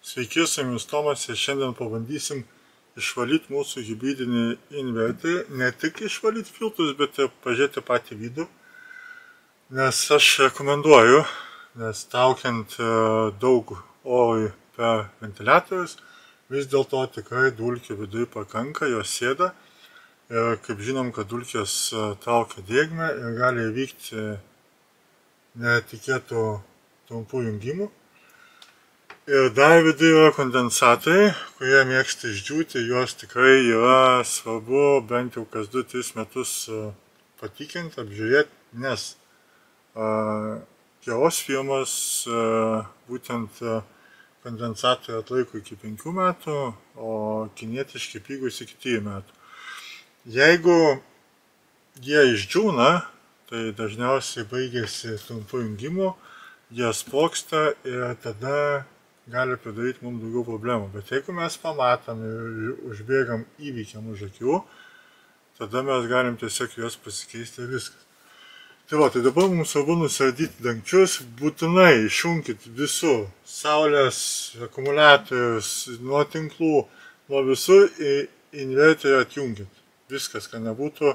Sveiki, su jumis Tomas ir šiandien pabandysim išvalyti mūsų hibridinį inverterį. Ne tik išvalyti filtrus, bet ir pažiūrėti patį vidų. Nes aš rekomenduoju, nes traukiant daug oro per ventiliatorius, vis dėlto tikrai dulkių viduje pakanka, jos sėda. Ir kaip žinom, kad dulkės traukia drėgmę ir gali įvykti netikėtų trumpų jungimų. Ir dar viduje yra kondensatoriai, kurie mėgsta išdžiūti, juos tikrai yra svarbu bent jau kas 2-3 metus patikinti, apžiūrėti, nes geros firmos būtent kondensatoriai atlaiko iki 5 metų, o kinietiški pigūs iki 3 metų. Jeigu jie išdžiūna, tai dažniausiai baigėsi trumpų jungimų, jie sprogsta ir tada gali padaryti mums daugiau problemų. Bet jeigu mes pamatom ir užbėgam įvykiam už akių, tada mes galim tiesiog juos pasikeisti ir viskas. Tai dabar mums svarbu nusardyti dangčius, būtinai išjunkit visur, saulės, akumuliatorius, nuo tinklų, nuo visur ir inverterį atjunkit. Viskas, kad nebūtų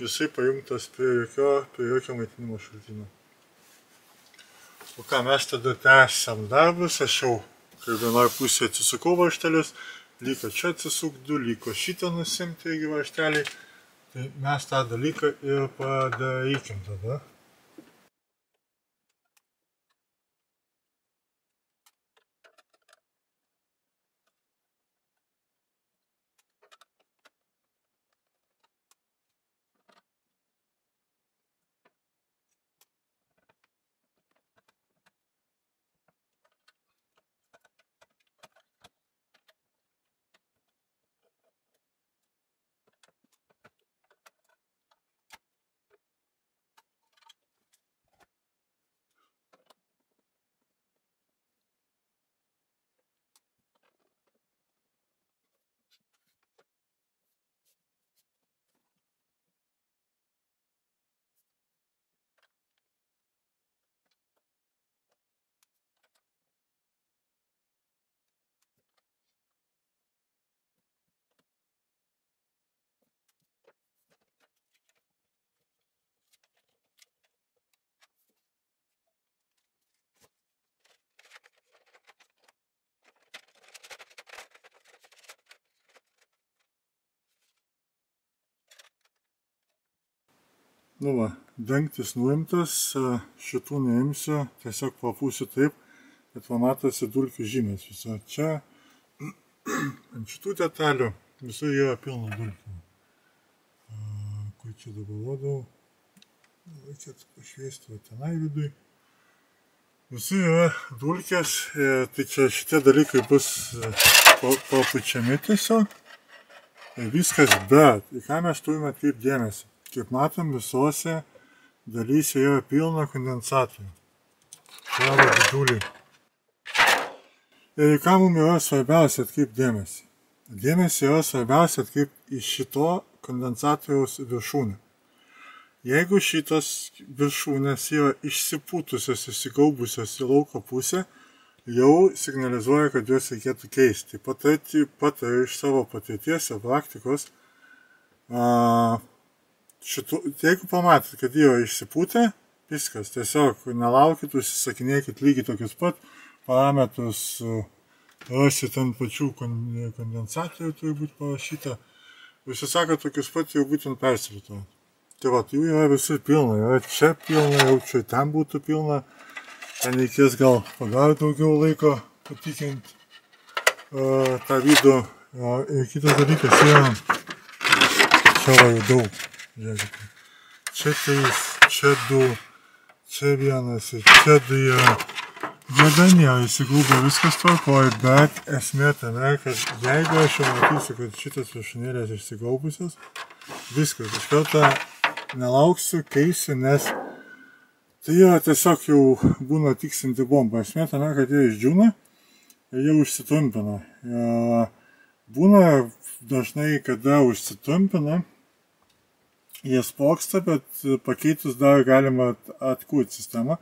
jisai pajungtas prie jokio maitinimo šaltinio. O ką, mes tada tęsiam darbus, aš jau kaip vienoj pusėje atsisukau varžtelius, liko čia atsisuk 2, liko šitą nusimti irgi varžtelį, tai mes tą dalyką ir padarykim tada. Nu va, dangtis nuimtas, šitų neimsiu, tiesiog papūsiu taip, kad matosi dulkių žymės viso. Čia ant šitų detalių visur yra pilna dulkių. Kur čia dabar rodau, reikėtų pašviesti tenai vidui. Visur yra dulkės, tai čia šitie dalykai bus papučiami tiesiog. Ir viskas, bet į ką mes turime atkreipti dėmesį. Kaip matom, visose dalyse yra pilna kondensatorių. Čia yra didžiuliai. Ir į ką mums yra svarbiausia atkreipti dėmesį? Dėmesį yra svarbiausia atkreipti į šito kondensatoriaus viršūnę. Jeigu šitos viršūnės yra išsipūtusios, išsigaubusios į lauko pusę, jau signalizuoja, kad juos reikėtų keisti. Patariu iš savo patirties ir praktikos, jeigu pamatot, kad yra išsipūtę, viskas, tiesiog nelaukit, užsisakinėkit lygiai tokius pat parametrus, rasit ant pačių kondensatorių, turi būti parašyta. Užsisakot tokius pat, jau būtent persirituojat. Tai va, jų yra visur pilna, yra čia pilna, jau čia ten būtų pilna, ten reikės gal pagauti daugiau laiko patikinti tą vidų. Ir kitas dalykas yra, čia va jau daug. Žiūrėkite, čia 3, čia 2, čia 1 ir čia 2 yra. Jie dar nėra įsigrūbę, viskas tvarkoja, bet esmė tame, kad jeigu aš jau matysiu, kad šitas viršūnėlės išsigaubusios, viskas, iš karto nelauksiu, keisiu, nes tai yra tiesiog jau būna tiksinti bomba. Esmė tame, kad jie išdžiūna ir jie užsitrumpina. Būna dažnai, kada užsitrumpina, jie sprogsta, bet pakeitus dar galima atkurti sistemą.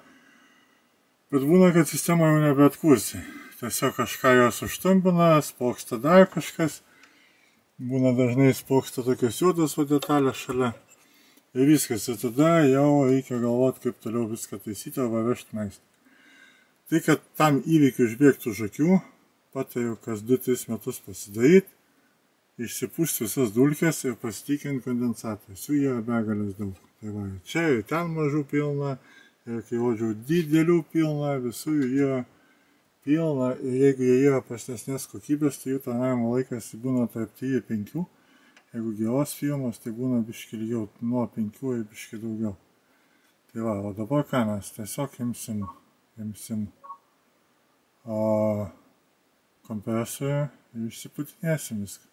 Bet būna, kad sistemą jau nebeatkursi. tiesiog kažką jos užtumbina, spoksta dar kažkas, būna dažnai spoksta tokios juodos detalės šalia. Ir viskas, ir tada jau reikia galvoti, kaip toliau viską taisyti arba vežti meistrą. Tai, kad tam įvykiu užbėgti už akių, patariu kas 2-3 metus pasidaryti, išsipūsti visas dulkes ir pasitikinti kondensatorius. Jų yra begalės daug. Tai va, čia ir ten mažų pilna, ir kai rodžiau didelių pilna, visų jų yra pilna. Ir jeigu jie yra prastesnės kokybės, tai jų tarnavimo laikas būna tarp 3-5. Jeigu geros firmos, tai būna biškį ilgiau, nuo 5 ir biškį daugiau. Tai va, o dabar ką mes tiesiog imsim kompresorių ir išsiputinėsim viską.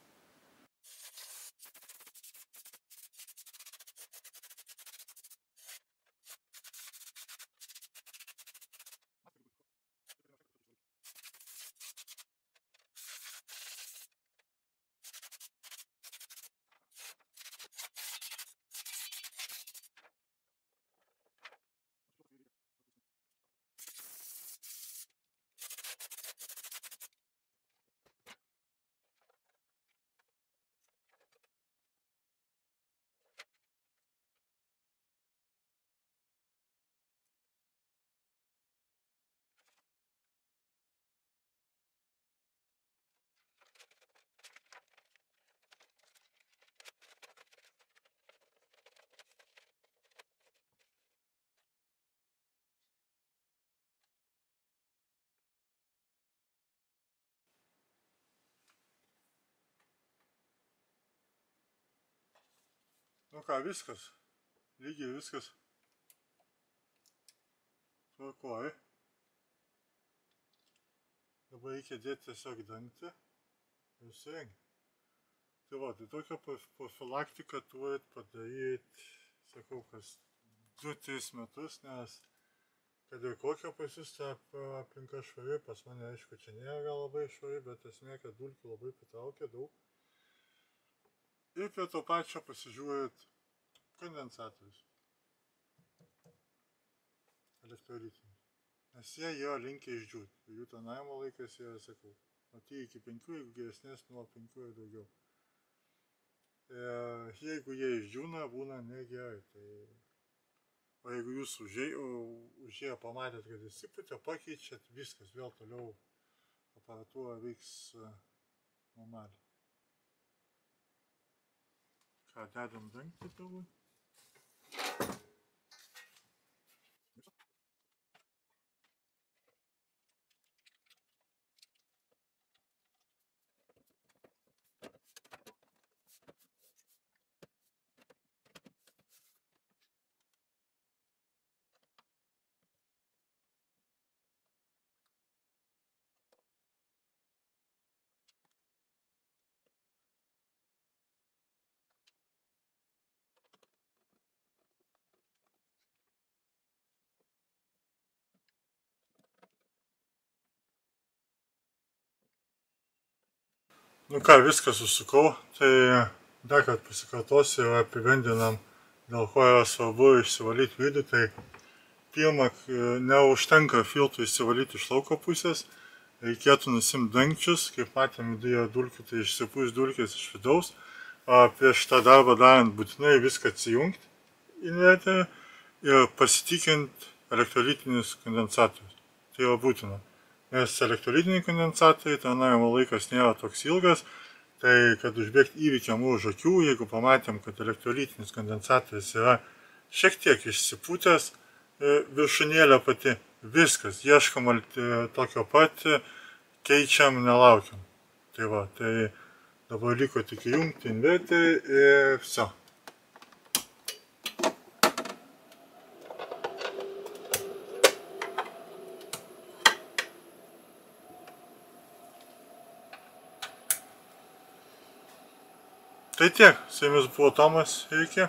Nu ką, viskas. Lygiai viskas. Tvarkoj. Dabar reikia dėti tiesiog dangtį ir surengti. Tai va, tai tokią profilaktiką turit padaryti, sakau, kas 2-3 metus, nes kad ir kokia pas jūs ta aplinka švari, pas mane aišku čia nėra labai švari, bet esmė, kad dulkių labai pritraukia daug. Ir prie to pačio pasižiūrit kondensatorius elektrolitinius, nes jie yra linkę išdžiūti, jų tarnavimo laikas yra, sakau, nuo 3-5, jeigu geresnės nuo 5 ir daugiau. Jeigu jie išdžiūna, būna negerai, tai o jeigu jūs užėję pamatėt, kad įsipūtė, pakeičiat, viskas, vėl toliau aparatūra veiks normaliai. Ką, dedam dangtį turbūt? Nu ką, viską susukau, tai dar kad pasikartosiu ir apibendrinam, dėl ko yra svarbu išsivalyti vidų, tai pirma, neužtenka filtrų išsivalyti iš lauko pusės, reikėtų nusimti dangčius, kaip matėm viduje dulkių, tai išsipūs dulkės iš vidaus, prieš tą darbą darant būtinai viską atsijungti inverterį ir pasitikinti elektrolitinius kondensatorius, tai yra būtina. Nes elektrolitiniai kondensatoriai, tarnavimo laikas nėra toks ilgas, tai kad užbėgti įvykiam už akių, jeigu pamatėm, kad elektrolitinis kondensatorius yra šiek tiek išsipūtęs, viršūnėlė pati, viskas, ieškam tokio pat, keičiam, nelaukiam. Tai va, tai dabar liko tik įjungti inverterį ir viso. Tai tiek, su jumis buvo Tomas ir iki.